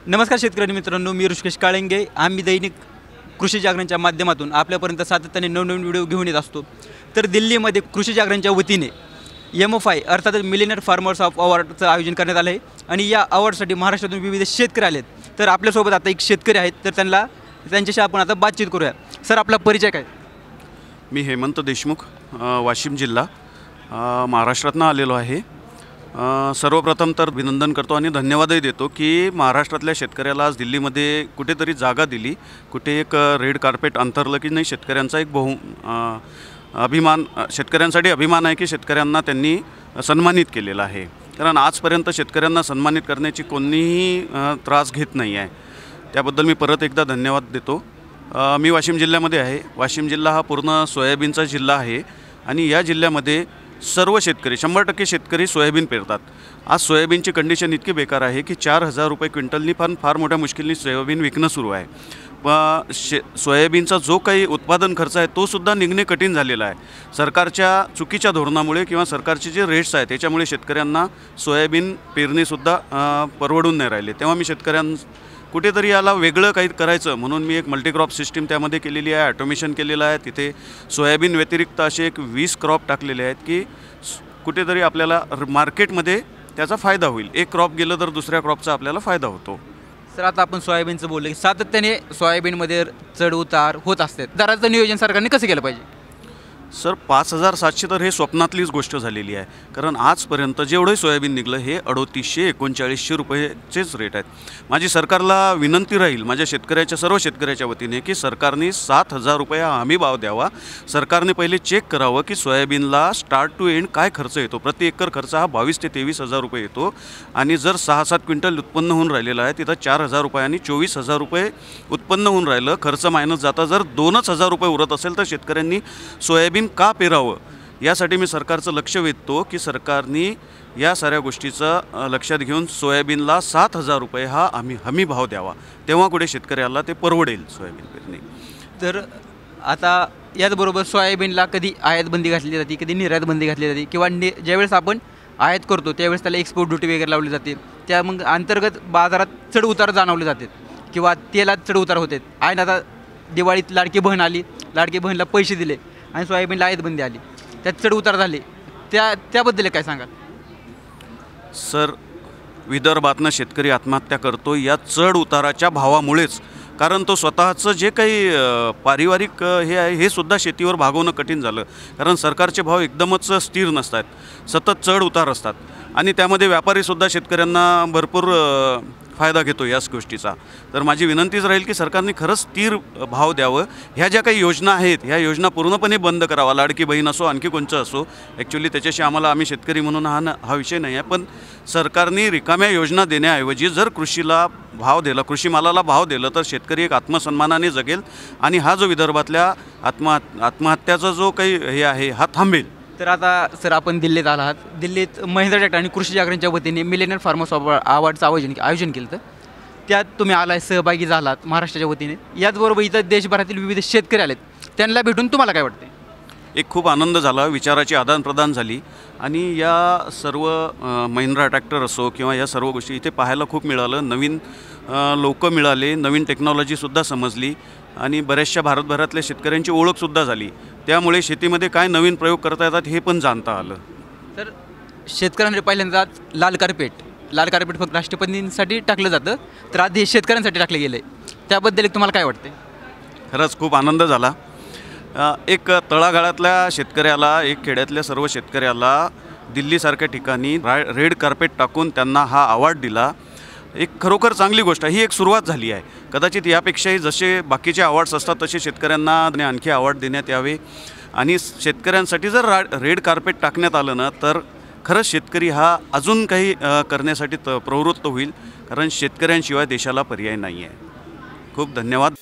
नमस्कार शेतकरी मित्रांनो, मी ऋषिकेश काळेंगे। आम्ही दैनिक कृषी जागरणच्या माध्यमातून आपल्यापर्यंत सातत्याने नवनवीन व्हिडिओ घेऊन येत असतो। तर दिल्लीमध्ये कृषी जागरणच्या वतीने MFI अर्थात मिलेनियर फार्मर्स ऑफ अवॉर्डचं आयोजन करण्यात आलं आहे आणि या अवॉर्डसाठी महाराष्ट्रातून विविध शेतकरी आलेत। तर आपल्यासोबत आता एक शेतकरी आहेत, तर त्यांच्याशी आपण आता बातचीत करूया। सर, आपला परिचय काय? मी हेमंत देशमुख, वाशिम जिल्हा, महाराष्ट्रातून आलेलो आहे। सर्वप्रथम तर अभिनंदन करतो आणि धन्यवादही देतो की महाराष्ट्रातल्या शेतकऱ्याला आज दिल्लीमध्ये कुठेतरी जागा दिली, कुठे एक रेड कार्पेट अंतरलं की नाही। शेतकऱ्यांचा एक अभिमान, शेतकऱ्यांसाठी अभिमान आहे की शेतकऱ्यांना त्यांनी सन्मानित केलेलं आहे। कारण आजपर्यंत शेतकऱ्यांना सन्मानित करण्याची कोणीही त्रास घेत नाही आहे, त्याबद्दल मी परत एकदा धन्यवाद देतो। मी वाशिम जिल्ह्यामध्ये आहे। वाशिम जिल्हा हा पूर्ण सोयाबीनचा जिल्हा आहे आणि या जिल्ह्यामध्ये सर्व शेतकरी 100% शेतकरी सोयाबीन पेरतात। आज सोयाबीनची कंडिशन इतकी बेकार आहे की 4000 रुपये क्विंटलनी पण फार मोठ्या मुश्किलनी सोयाबीन विकणं सुरू आहे। सोयाबीनचा जो काही उत्पादन खर्च आहे तो सुद्धा निघणे कठीण झालेला आहे। सरकारच्या चुकीच्या धोरणामुळे किंवा सरकारचे जे रेट्स आहेत त्याच्यामुळे शेतकऱ्यांना सोयाबीन पेरणीसुद्धा परवडून नाही राहिले। तेव्हा मी कुठेतरी याला वेगळं काही करायचं म्हणून मी एक मल्टीक्रॉप सिस्टीम त्यामध्ये केलेली आहे, ऑटोमेशन केलेलं आहे। तिथे सोयाबीन व्यतिरिक्त असे एक 20 क्रॉप टाकलेले आहेत की कुठेतरी आपल्याला मार्केटमध्ये त्याचा फायदा होईल। एक क्रॉप गेलं तर दुसऱ्या क्रॉपचा आपल्याला फायदा होतो। सर, आता आपण सोयाबीनचं बोललो की सातत्याने सोयाबीनमध्ये चढ उतार होत असतात। दराचं नियोजन सरकारने कसं केलं पाहिजे? सर, 5700 तर हे स्वप्नातलीच गोष्ट झालेली आहे। कारण आजपर्यंत जेवढे सोयाबीन निघलं हे 3800-3900 रुपयेचेच रेट आहेत। माझी सरकारला विनंती राहील माझ्या सर्व शेतकऱ्याच्या वतीने की सरकारने 7000 रुपये हा हमी भाव द्यावा। सरकारने पहिले चेक करावं की सोयाबीनला स्टार्ट टू एंड काय खर्च येतो। प्रति एकर खर्च हा 22,000 ते 23,000 रुपये येतो आणि जर 6-7 क्विंटल उत्पन्न होऊन राहिलेलं आहे तिथं 4000 रुपये आणि 24,000 रुपये उत्पन्न होऊन राहिलं। खर्च मायनस जाता जर 2,000 रुपये उरत असेल तर शेतकऱ्यांनी सोयाबीन का पेरावं यासाठी मी सरकारचं लक्ष वेधतो की सरकारने या साऱ्या गोष्टीचं लक्षात घेऊन सोयाबीनला 7000 रुपये हा हमी भाव द्यावा, तेव्हा कुठे शेतकऱ्याला ते परवडेल सोयाबीन पेरणी। तर आता याचबरोबर सोयाबीनला कधी आयात बंदी घातली जाते, कधी निर्यात बंदी घातली जाते किंवा ज्यावेळेस आपण आयात करतो त्यावेळेस त्याला एक्सपोर्ट ड्युटी वगैरे लावली जाते। त्या मग अंतर्गत बाजारात चढ उतार जाणवले जातात किंवा तेलात चढ उतार होते। आणि आता दिवाळीत लाडकी बहीण आली, लाडकी बहीणला पैसे दिले आणि सोयाबीनला आयात बंदी आली, त्यात चढ उतार झाले, त्याबद्दल काय सांगाल? सर, विदर्भातनं शेतकरी आत्महत्या करतो या चढ उताराच्या भावामुळेच। कारण तो स्वतःचं जे काही पारिवारिक हे आहे हे सुद्धा शेतीवर भागवणं कठीण झालं। कारण सरकारचे भाव एकदमच स्थिर नसतात, सतत चढ उतार असतात आणि त्यामध्ये व्यापारीसुद्धा शेतकऱ्यांना भरपूर फायदा घेतो याच गोष्टीचा। तर माझी विनंतीच राहील की सरकारने खरंच स्थिर भाव द्यावं। ह्या ज्या काही योजना आहेत ह्या योजना पूर्णपणे बंद करावा। लाडकी बहीण असो आणखी कोणचं असो, ॲक्च्युली त्याच्याशी आम्ही शेतकरी म्हणून हा विषय नाही आहे, पण सरकारने रिकाम्या योजना देण्याऐवजी जर कृषीला भाव दिला, कृषी मालाला भाव दिलं तर शेतकरी एक आत्मसन्मानाने जगेल आणि हा जो विदर्भातल्या आत्महत्याचा जो काही हे आहे हा थांबेल। तर आता सर, आपण दिल्लीत आलात। दिल्लीत महिंद्रा ट्रॅक्टर आणि कृषी जागरणच्या वतीने मिलेनियर फार्मर्स अवॉर्डचं आयोजन केलं होतं, त्यात तुम्ही आलाय, सहभागी झालात महाराष्ट्राच्या वतीने। याचबरोबर इथं देशभरातील विविध शेतकरी आलेत, त्यांना भेटून तुम्हाला काय वाटते? एक खूप आनंद झाला, विचाराची आदानप्रदान झाली आणि या सर्व महिंद्रा ट्रॅक्टर असो किंवा या सर्व गोष्टी इथे पाहायला खूप मिळालं। नवीन लोक मिळाले, नवीन टेक्नॉलॉजीसुद्धा समजली आणि बऱ्याचशा भारतभरातल्या शेतकऱ्यांची ओळखसुद्धा झाली। त्यामुळे शेतीमध्ये काय नवीन प्रयोग करता येतात हे पण जाणता आलं। तर शेतकऱ्यांसाठी पहिल्यांदा लाल कार्पेट फक्त राष्ट्रपतींसाठी टाकलं जातं, तर आधी हे शेतकऱ्यांसाठी टाकलं गेलं आहे, त्याबद्दल तुम्हाला काय वाटते? खरंच खूप आनंद झाला। एक तळागाळातल्या शेतकऱ्याला, एक खेड्यातल्या सर्व शेतकऱ्याला दिल्लीसारख्या ठिकाणी रेड कार्पेट टाकून त्यांना हा अवॉर्ड दिला, एक खरोखर चांगली गोष्ट आहे। ही एक सुरुवात झाली आहे। कदाचित यापेक्षाही जसे बाकीचे अवॉर्ड्स असतात तसे शेतकऱ्यांना आणखी अवॉर्ड देण्यात यावे आणि शेतकऱ्यांसाठी जर रेड कार्पेट टाकण्यात आलं ना तर खरंच शेतकरी हा अजून काही करण्यासाठी प्रवृत्त होईल। कारण शेतकऱ्यांशिवाय देशाला पर्याय नाही आहे। खूप धन्यवाद।